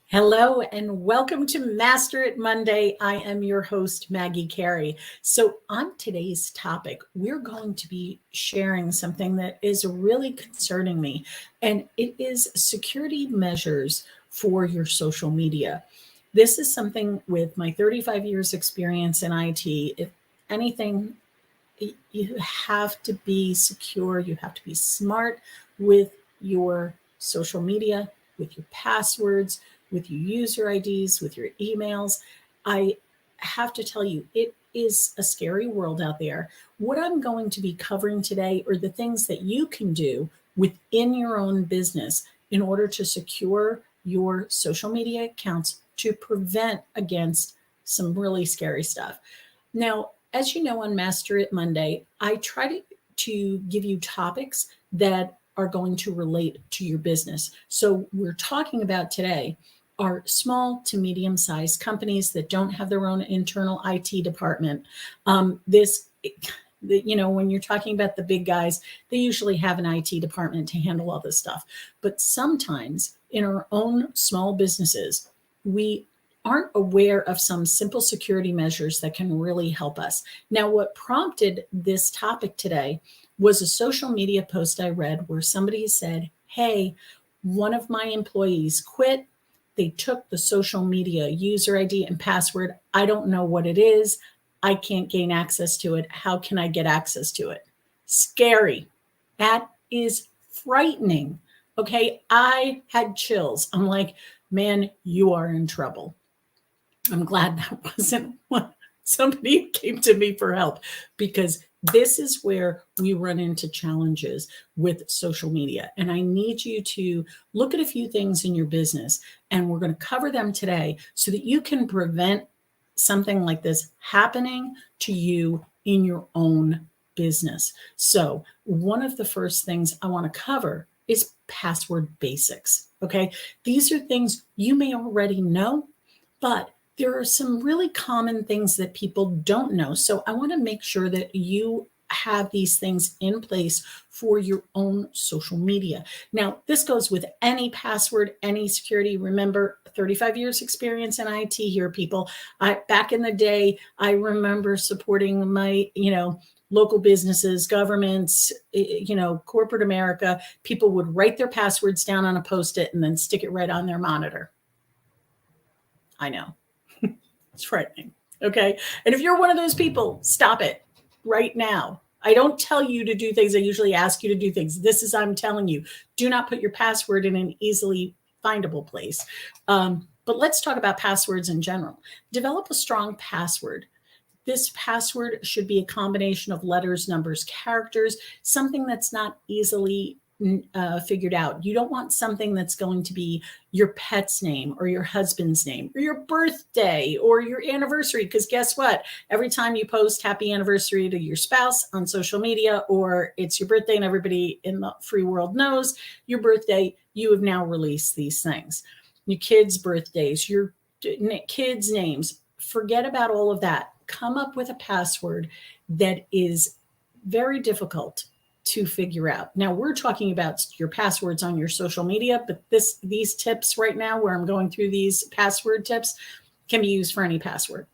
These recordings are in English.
Hello and welcome to Master It Monday. I am your host, Maggie Carey. So on today's topic, we're going to be sharing something that is really concerning me, and it is security measures for your social media. This is something with my 35 years experience in IT. If anything, you have to be secure. You have to be smart with your social media, with your passwords, with your user IDs, with your emails. I have to tell you, it is a scary world out there. What I'm going to be covering today are the things that you can do within your own business in order to secure your social media accounts to prevent against some really scary stuff. Now, as you know, on Master It Monday, I try to give you topics that are going to relate to your business. So we're talking about today are small to medium-sized companies that don't have their own internal IT department. When you're talking about the big guys, they usually have an IT department to handle all this stuff. But sometimes in our own small businesses, we aren't aware of some simple security measures that can really help us. Now, what prompted this topic today was a social media post I read where somebody said, hey, one of my employees quit. They took the social media user ID and password. I don't know what it is. I can't gain access to it. How can I get access to it? Scary. That is frightening. Okay. I had chills. I'm like, man, you are in trouble. I'm glad that wasn't somebody who came to me for help, because this is where we run into challenges with social media. And I need you to look at a few things in your business, and we're going to cover them today so that you can prevent something like this happening to you in your own business. So one of the first things I want to cover is password basics. Okay. These are things you may already know, but there are some really common things that people don't know. So I want to make sure that you have these things in place for your own social media. Now, this goes with any password, any security. Remember, 35 years experience in IT here, people. Back in the day, I remember supporting my, local businesses, governments, corporate America. People would write their passwords down on a Post-it and then stick it right on their monitor. I know. It's frightening. Okay. And if you're one of those people, stop it right now. I don't tell you to do things. I usually ask you to do things. I'm telling you, do not put your password in an easily findable place. But let's talk about passwords in general. Develop a strong password. This password should be a combination of letters, numbers, characters, something that's not easily figured out. You don't want something that's going to be your pet's name or your husband's name or your birthday or your anniversary. Because guess what? Every time you post happy anniversary to your spouse on social media, or it's your birthday and everybody in the free world knows your birthday, you have now released these things. Your kids' birthdays, your kids' names. Forget about all of that. Come up with a password that is very difficult to figure out. Now, we're talking about your passwords on your social media, but these tips right now, where I'm going through these password tips, can be used for any password.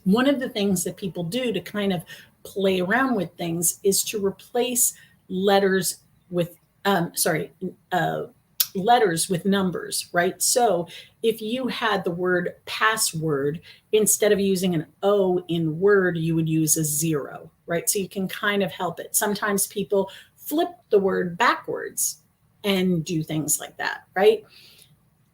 One of the things that people do to kind of play around with things is to replace letters with numbers, right? So if you had the word password, instead of using an O in word, you would use a 0, right? So you can kind of help it. Sometimes people flip the word backwards and do things like that, right?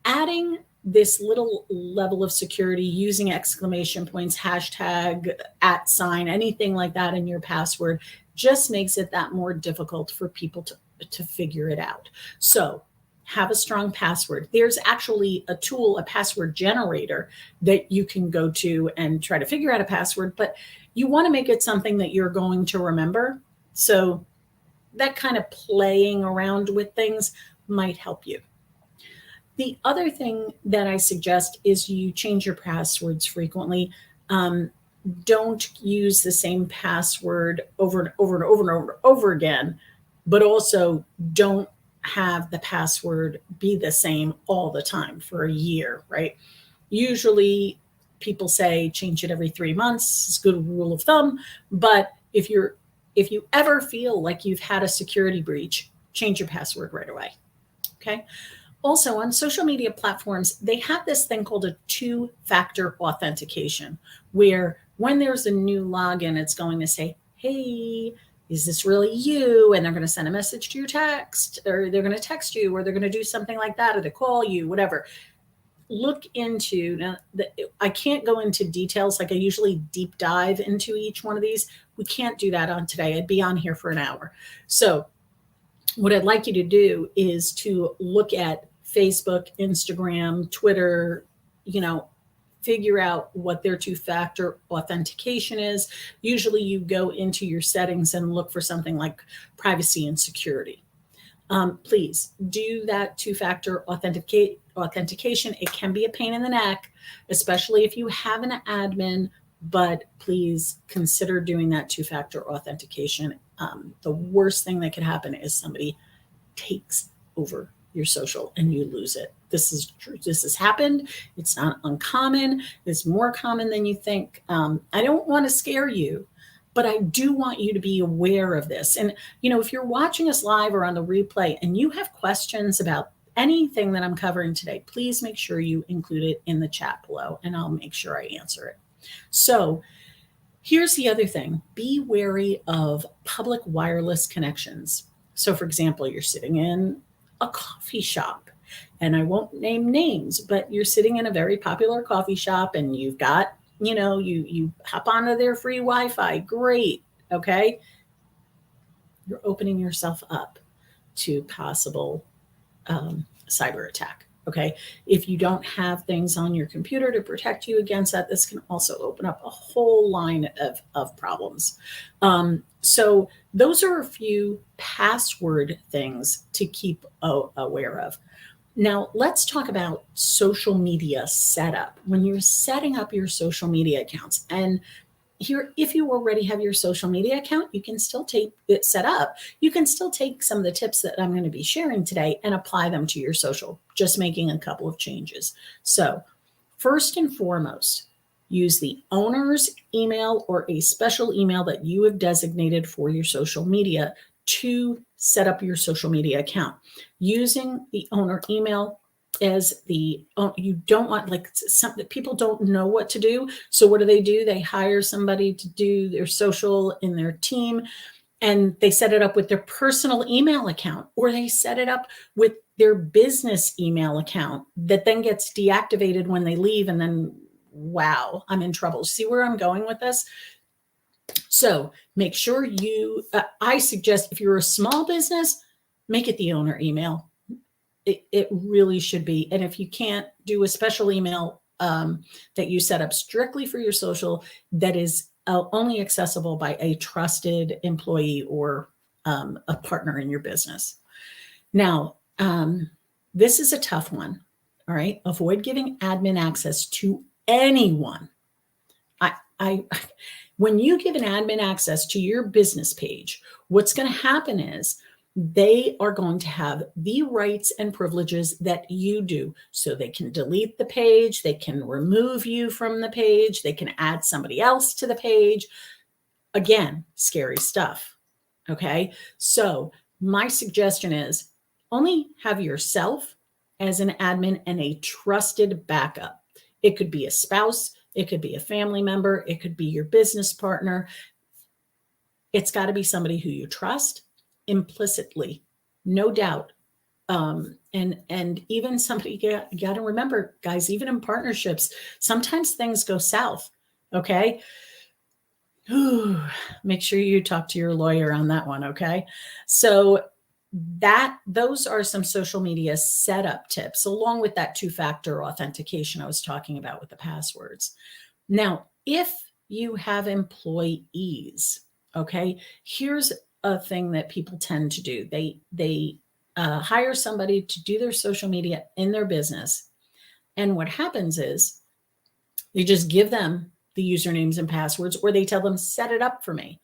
Adding this little level of security using exclamation points, hashtag, @, anything like that in your password just makes it that more difficult for people to figure it out. So have a strong password. There's actually a tool, a password generator, that you can go to and try to figure out a password, but you want to make it something that you're going to remember. So that kind of playing around with things might help you. The other thing that I suggest is you change your passwords frequently. Um, don't use the same password over and over and over and over and over again, but also don't have the password be the same all the time for a year, right? Usually people say change it every 3 months. It's a good rule of thumb. But if you ever feel like you've had a security breach, change your password right away. Okay. Also, on social media platforms, they have this thing called a two-factor authentication, where when there's a new login, it's going to say, hey, is this really you? And they're going to send a message to your text, or they're going to text you, or they're going to do something like that, or they call you, whatever. Look into, now, I can't go into details like I usually deep dive into each one of these. We can't do that on today. I'd be on here for an hour. So what I'd like you to do is to look at Facebook, Instagram, Twitter, figure out what their two-factor authentication is. Usually you go into your settings and look for something like privacy and security. Please do that two-factor authentication. It can be a pain in the neck, especially if you have an admin, but please consider doing that two-factor authentication. The worst thing that could happen is somebody takes over your social and you lose it. This is true. This has happened. It's not uncommon. It's more common than you think. I don't want to scare you, but I do want you to be aware of this. And, if you're watching us live or on the replay and you have questions about anything that I'm covering today, please make sure you include it in the chat below and I'll make sure I answer it. So here's the other thing. Be wary of public wireless connections. So for example, you're sitting in a coffee shop, and I won't name names, but you're sitting in a very popular coffee shop and you've got, you hop onto their free Wi-Fi. Great. Okay. You're opening yourself up to possible cyber attack. Okay. If you don't have things on your computer to protect you against that, this can also open up a whole line of problems. So those are a few password things to keep aware of. Now, let's talk about social media setup. When you're setting up your social media accounts, and here, if you already have your social media account, you can still take it set up. You can still take some of the tips that I'm going to be sharing today and apply them to your social, just making a couple of changes. So first and foremost, use the owner's email or a special email that you have designated for your social media to set up your social media account. Using the owner email as you don't want, like, some people don't know what to do. So what do? They hire somebody to do their social in their team, and they set it up with their personal email account, or they set it up with their business email account that then gets deactivated when they leave. And then, wow, I'm in trouble. See where I'm going with this? So make sure I suggest if you're a small business, make it the owner email. It really should be. And if you can't, do a special email that you set up strictly for your social that is only accessible by a trusted employee or a partner in your business. Now, this is a tough one. All right. Avoid giving admin access to anyone. When you give an admin access to your business page, what's going to happen is they are going to have the rights and privileges that you do. So they can delete the page, they can remove you from the page, they can add somebody else to the page. Again, scary stuff. Okay. So my suggestion is only have yourself as an admin and a trusted backup. It could be a spouse, it could be a family member, it could be your business partner. It's got to be somebody who you trust implicitly, no doubt. And even somebody, you got to remember, guys, even in partnerships, sometimes things go south. Okay. Make sure you talk to your lawyer on that one. Okay. So those are some social media setup tips, along with that two-factor authentication I was talking about with the passwords. Now, if you have employees, okay, here's a thing that people tend to do. They hire somebody to do their social media in their business. And what happens is they just give them the usernames and passwords, or they tell them, set it up for me.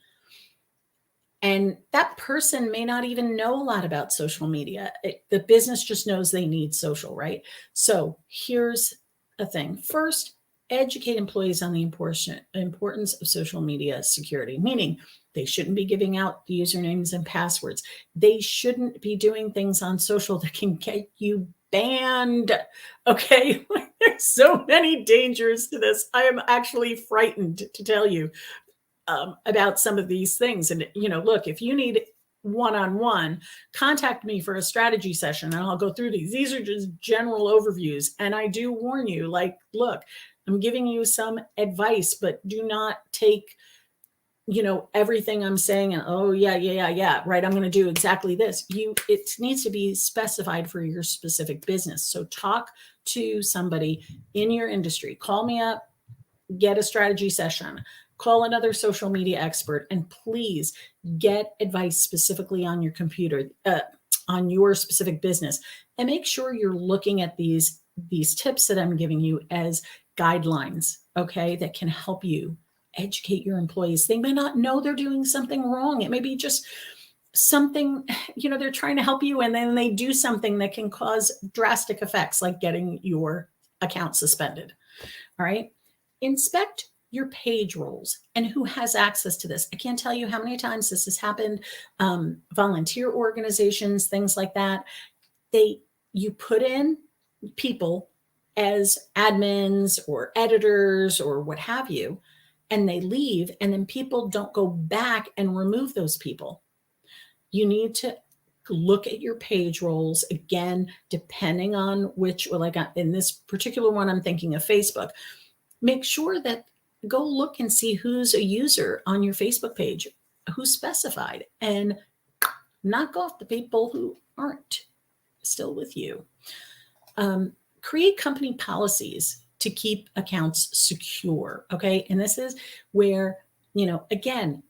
And that person may not even know a lot about social media. The business just knows they need social, right? So here's a thing. First, educate employees on the importance of social media security, meaning they shouldn't be giving out the usernames and passwords. They shouldn't be doing things on social that can get you banned. Okay, there's so many dangers to this. I am actually frightened to tell you about some of these things. And, look, if you need one-on-one, contact me for a strategy session and I'll go through these. These are just general overviews. And I do warn you, like, look, I'm giving you some advice, but do not take, everything I'm saying and, oh, yeah, right, I'm going to do exactly this. It needs to be specified for your specific business. So talk to somebody in your industry. Call me up, get a strategy session. Call another social media expert, and please get advice specifically on your computer, on your specific business, and make sure you're looking at these tips that I'm giving you as guidelines, okay, that can help you educate your employees. They may not know they're doing something wrong. It may be just something, they're trying to help you, and then they do something that can cause drastic effects, like getting your account suspended. All right. Inspect your page roles and who has access to this. I can't tell you how many times this has happened. Volunteer organizations, things like that. You put in people as admins or editors or what have you, and they leave, and then people don't go back and remove those people. You need to look at your page roles again, depending on which, like in this particular one, I'm thinking of Facebook. Make sure that go look and see who's a user on your Facebook page, who's specified, and knock off the people who aren't still with you. Create company policies to keep accounts secure. Okay. And this is where, again,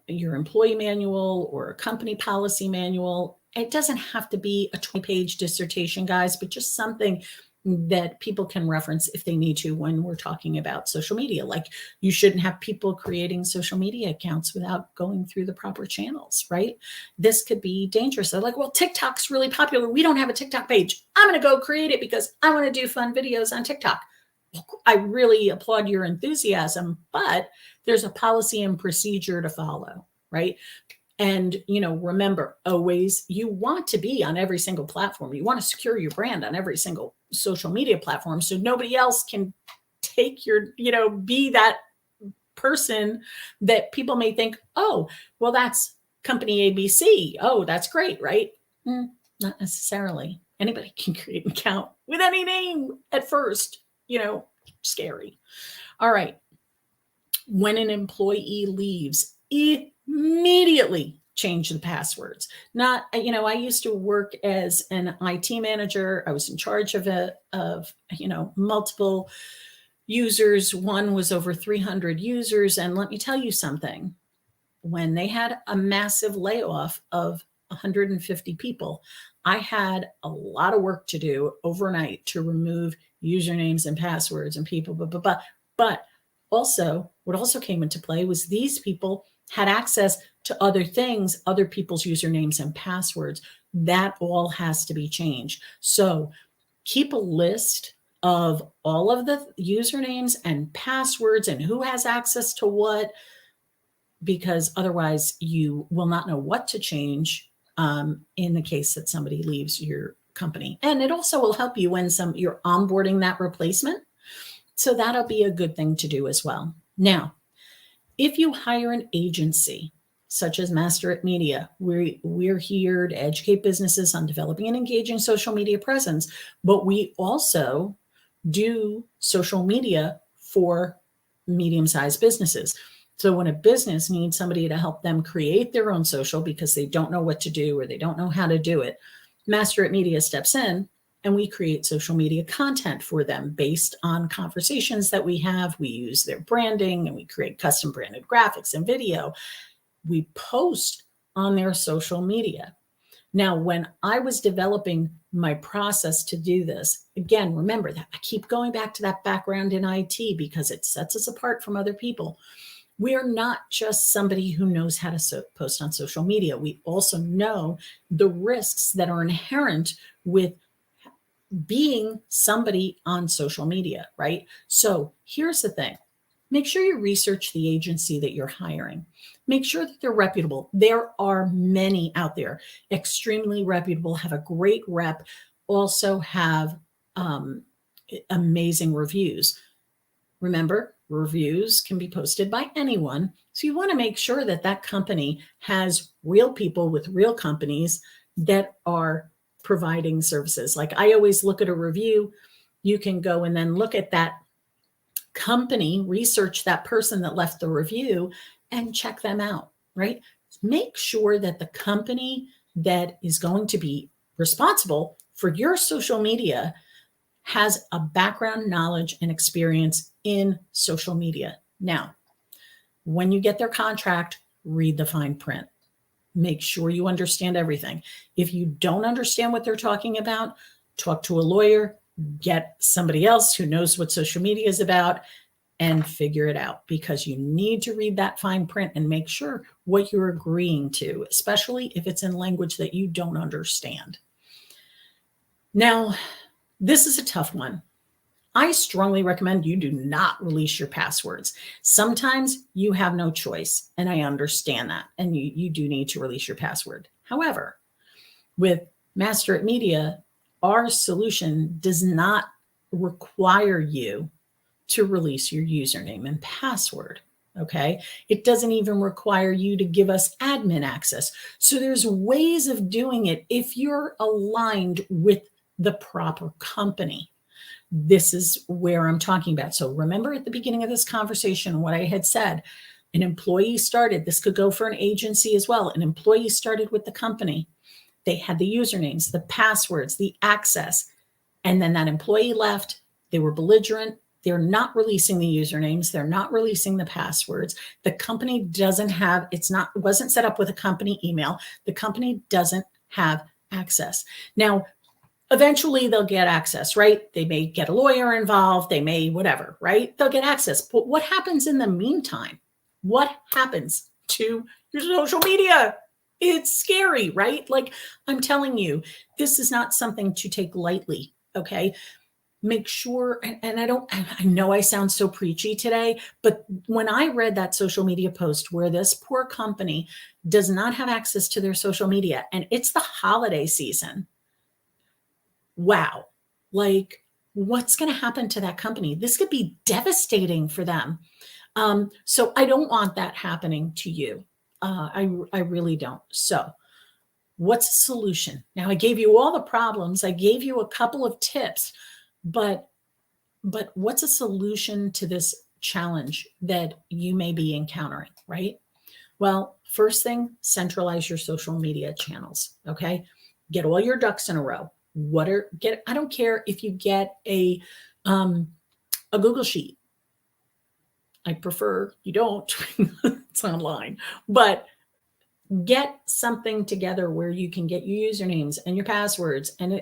your employee manual or a company policy manual, it doesn't have to be a 20-page dissertation, guys, but just something that people can reference if they need to when we're talking about social media. Like, you shouldn't have people creating social media accounts without going through the proper channels, right? This could be dangerous. They're like, well, TikTok's really popular. We don't have a TikTok page. I'm going to go create it because I want to do fun videos on TikTok. I really applaud your enthusiasm, but there's a policy and procedure to follow, right? And, remember, always, you want to be on every single platform. You want to secure your brand on every single social media platform, so nobody else can take your, be that person that people may think, oh, well, that's company ABC. Oh, that's great, right? Not necessarily. Anybody can create an account with any name at first, scary. All right. When an employee leaves, immediately change the passwords. Not, I used to work as an IT manager. I was in charge of multiple users. One was over 300 users. And let me tell you something, when they had a massive layoff of 150 people, I had a lot of work to do overnight to remove usernames and passwords and people, but also what also came into play was these people had access to other things, other people's usernames and passwords. That all has to be changed. So keep a list of all of the usernames and passwords and who has access to what, because otherwise you will not know what to change in the case that somebody leaves your company. And it also will help you when you're onboarding that replacement. So that'll be a good thing to do as well. Now, if you hire an agency such as Master at Media, we're here to educate businesses on developing and engaging social media presence, but we also do social media for medium-sized businesses. So when a business needs somebody to help them create their own social because they don't know what to do or they don't know how to do it, Master at Media steps in and we create social media content for them based on conversations that we have. We use their branding and we create custom branded graphics and video. We post on their social media. Now, when I was developing my process to do this, again, remember that I keep going back to that background in IT because it sets us apart from other people. We are not just somebody who knows how to post on social media. We also know the risks that are inherent with being somebody on social media, right? So here's the thing. Make sure you research the agency that you're hiring. Make sure that they're reputable. There are many out there, extremely reputable, have a great rep, also have amazing reviews. Remember, reviews can be posted by anyone. So you want to make sure that that company has real people with real companies that are providing services. Like I always look at a review, you can go and then look at that company, research that person that left the review and check them out, right? Make sure that the company that is going to be responsible for your social media has a background, knowledge, and experience in social media. Now, when you get their contract, read the fine print. Make sure you understand everything. If you don't understand what they're talking about, talk to a lawyer, get somebody else who knows what social media is about, and figure it out, because you need to read that fine print and make sure what you're agreeing to, especially if it's in language that you don't understand. Now, this is a tough one. I strongly recommend you do not release your passwords. Sometimes you have no choice, and I understand that, and you do need to release your password. However, with Master It Media, our solution does not require you to release your username and password. Okay. It doesn't even require you to give us admin access. So there's ways of doing it if you're aligned with the proper company. This is where I'm talking about. So remember at the beginning of this conversation, what I had said, an employee started, this could go for an agency as well. An employee started with the company. They had the usernames, the passwords, the access, and then that employee left. They were belligerent. They're not releasing the usernames. They're not releasing the passwords. The company doesn't have, it wasn't set up with a company email. The company doesn't have access. Now, eventually they'll get access, right? They may get a lawyer involved. They may whatever, right? They'll get access. But what happens in the meantime? What happens to your social media? It's scary, right? Like I'm telling you, this is not something to take lightly, okay? Make sure, and I know I sound so preachy today, but when I read that social media post where this poor company does not have access to their social media and it's the holiday season, wow, like what's going to happen to that company? This could be devastating for them. So I don't want that happening to you. I really don't. So what's the solution? Now I gave you all the problems. I gave you a couple of tips. But what's a solution to this challenge that you may be encountering, right? Well, first thing, centralize your social media channels, okay? Get all your ducks in a row. I don't care if you get a Google Sheet. I prefer you don't, it's online, but get something together where you can get your usernames and your passwords and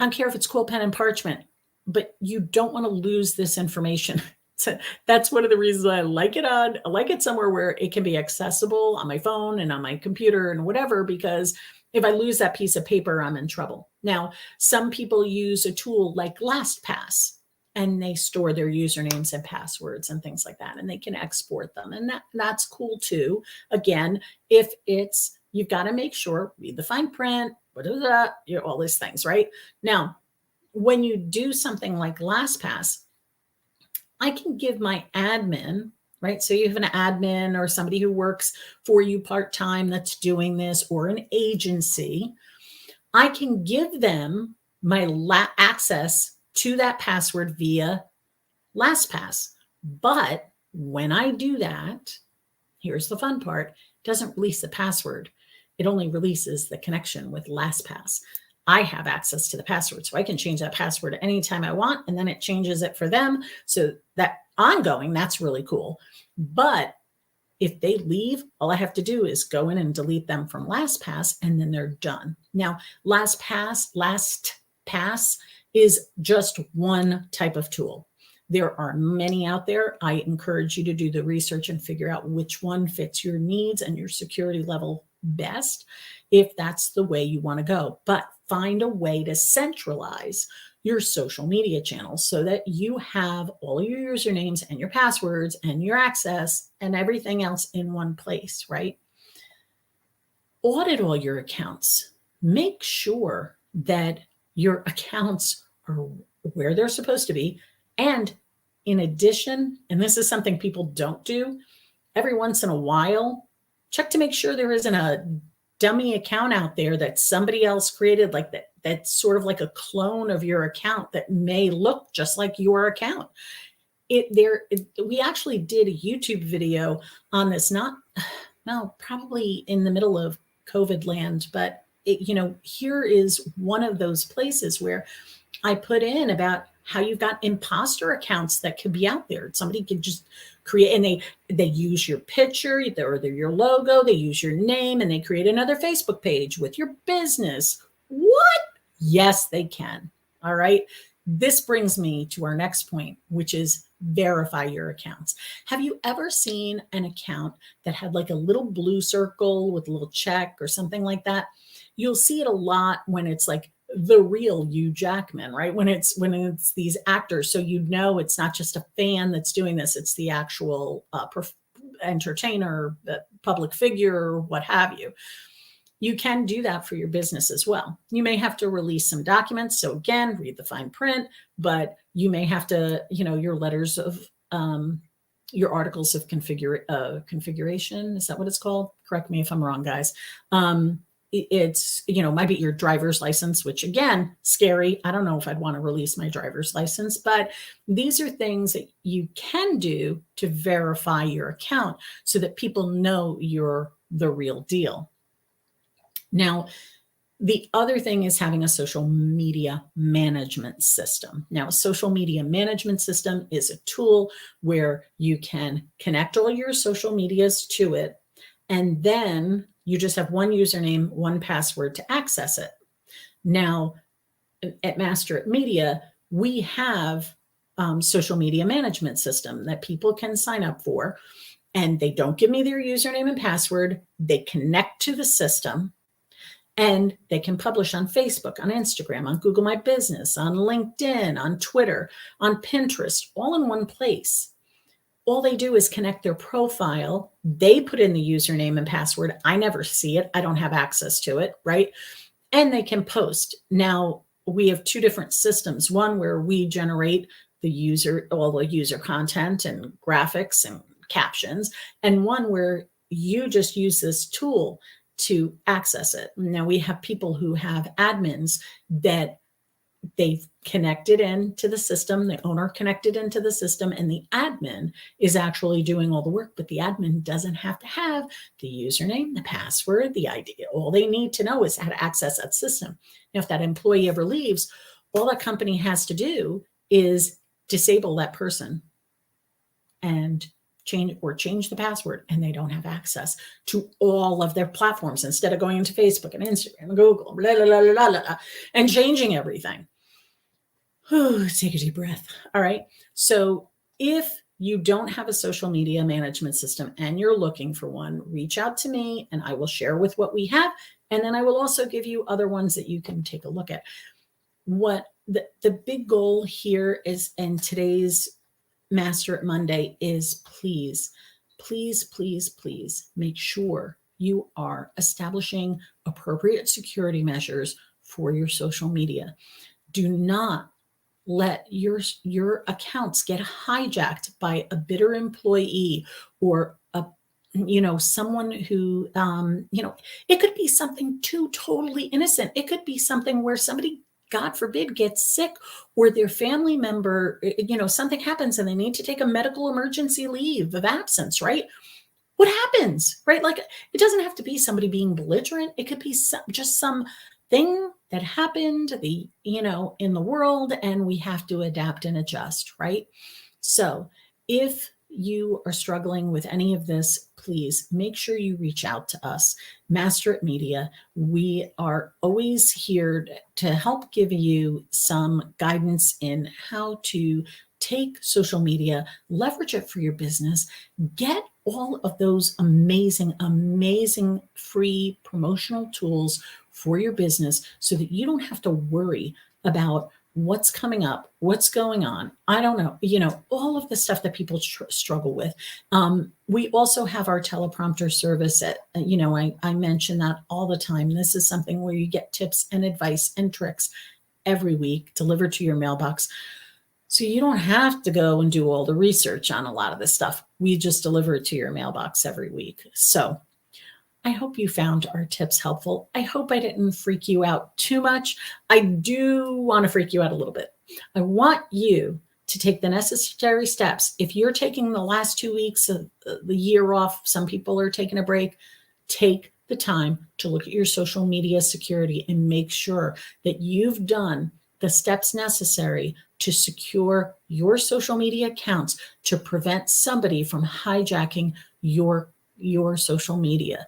I don't care if it's quill pen and parchment, but you don't want to lose this information. So that's one of the reasons I like it somewhere where it can be accessible on my phone and on my computer and whatever, because if I lose that piece of paper, I'm in trouble. Now, some people use a tool like LastPass and they store their usernames and passwords and things like that, and they can export them. And that's cool too. Again, if you've got to make sure, read the fine print, all these things, right? Now, when you do something like LastPass, I can give my admin, right? So you have an admin or somebody who works for you part-time that's doing this, or an agency. I can give them my access to that password via LastPass. But when I do that, here's the fun part, it doesn't release the password. It only releases the connection with LastPass. I have access to the password, so I can change that password anytime I want, and then it changes it for them. So that ongoing, that's really cool. But If they leave, all I have to do is go in and delete them from LastPass, and then they're done. Now, LastPass is just one type of tool. There are many out there. I encourage you to do the research and figure out which one fits your needs and your security level best, if that's the way you want to go. But find a way to centralize your social media channels so that you have all your usernames and your passwords and your access and everything else in one place, right? Audit all your accounts. Make sure that your accounts are where they're supposed to be. And in addition, and this is something people don't do, every once in a while, check to make sure there isn't a dummy account out there that somebody else created, like that's sort of like a clone of your account that may look just like your account. We actually did a YouTube video on this, probably in the middle of COVID land, but here is one of those places where I put in about how you've got imposter accounts that could be out there. Somebody could just create, and they use your picture or your logo, they use your name, and they create another Facebook page with your business. What? Yes, they can. All right. This brings me to our next point, which is verify your accounts. Have you ever seen an account that had like a little blue circle with a little check or something like that? You'll see it a lot when it's like the real Hugh Jackman, right? When it's these actors. So it's not just a fan that's doing this, it's the actual entertainer, public figure, what have you. You can do that for your business as well. You may have to release some documents. So again, read the fine print, but you may have to, your letters of, your articles of configuration. Is that what it's called? Correct me if I'm wrong, guys. It's, might be your driver's license, which again, scary. I don't know if I'd want to release my driver's license, but these are things that you can do to verify your account so that people know you're the real deal. Now, the other thing is having a social media management system. Now, a social media management system is a tool where you can connect all your social medias to it, and then you just have one username, one password to access it. Now, at Master It Media, we have social media management system that people can sign up for, and they don't give me their username and password. They connect to the system, and they can publish on Facebook, on Instagram, on Google My Business, on LinkedIn, on Twitter, on Pinterest, all in one place. All they do is connect their profile. They put in the username and password. I never see it. I don't have access to it, right? And they can post. Now, we have two different systems. One where we generate all the user content and graphics and captions, and one where you just use this tool to access it. Now, we have people who have admins that they've connected into the system, the owner connected into the system, and the admin is actually doing all the work, but the admin doesn't have to have the username, the password, the ID. All they need to know is how to access that system. Now, if that employee ever leaves, all that company has to do is disable that person and change the password, and they don't have access to all of their platforms instead of going into Facebook and Instagram and Google, blah, blah, blah, blah, blah, and changing everything. Take a deep breath. All right. So if you don't have a social media management system and you're looking for one, reach out to me and I will share with what we have. And then I will also give you other ones that you can take a look at. What the big goal here is in today's Master It Monday is please make sure you are establishing appropriate security measures for your social media. Do not let your accounts get hijacked by a bitter employee or someone who, it could be something totally innocent. It could be something where somebody, God forbid, gets sick, or their family member, something happens and they need to take a medical emergency leave of absence, right? What happens, right? Like, it doesn't have to be somebody being belligerent. It could be just some thing that happened, in the world, and we have to adapt and adjust, right? So if you are struggling with any of this, please make sure you reach out to us, Master It Media. We are always here to help give you some guidance in how to take social media, leverage it for your business, get all of those amazing, amazing free promotional tools for your business so that you don't have to worry about what's coming up, what's going on. I don't know, all of the stuff that people struggle with. We also have our teleprompter service I mention that all the time. This is something where you get tips and advice and tricks every week delivered to your mailbox. So you don't have to go and do all the research on a lot of this stuff. We just deliver it to your mailbox every week. So I hope you found our tips helpful. I hope I didn't freak you out too much. I do want to freak you out a little bit. I want you to take the necessary steps. If you're taking the last 2 weeks of the year off, some people are taking a break, take the time to look at your social media security and make sure that you've done the steps necessary to secure your social media accounts to prevent somebody from hijacking your social media.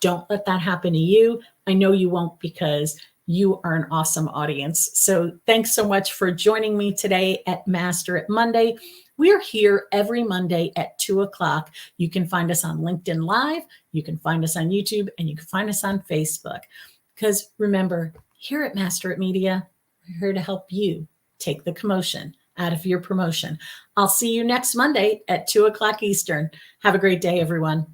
Don't let that happen to you. I know you won't, because you are an awesome audience. So thanks so much for joining me today at Master It Monday. We're here every Monday at 2:00. You can find us on LinkedIn Live, you can find us on YouTube, and you can find us on Facebook. Because remember, here at Master It Media, we're here to help you take the commotion out of your promotion. I'll see you next Monday at 2:00 Eastern. Have a great day, everyone.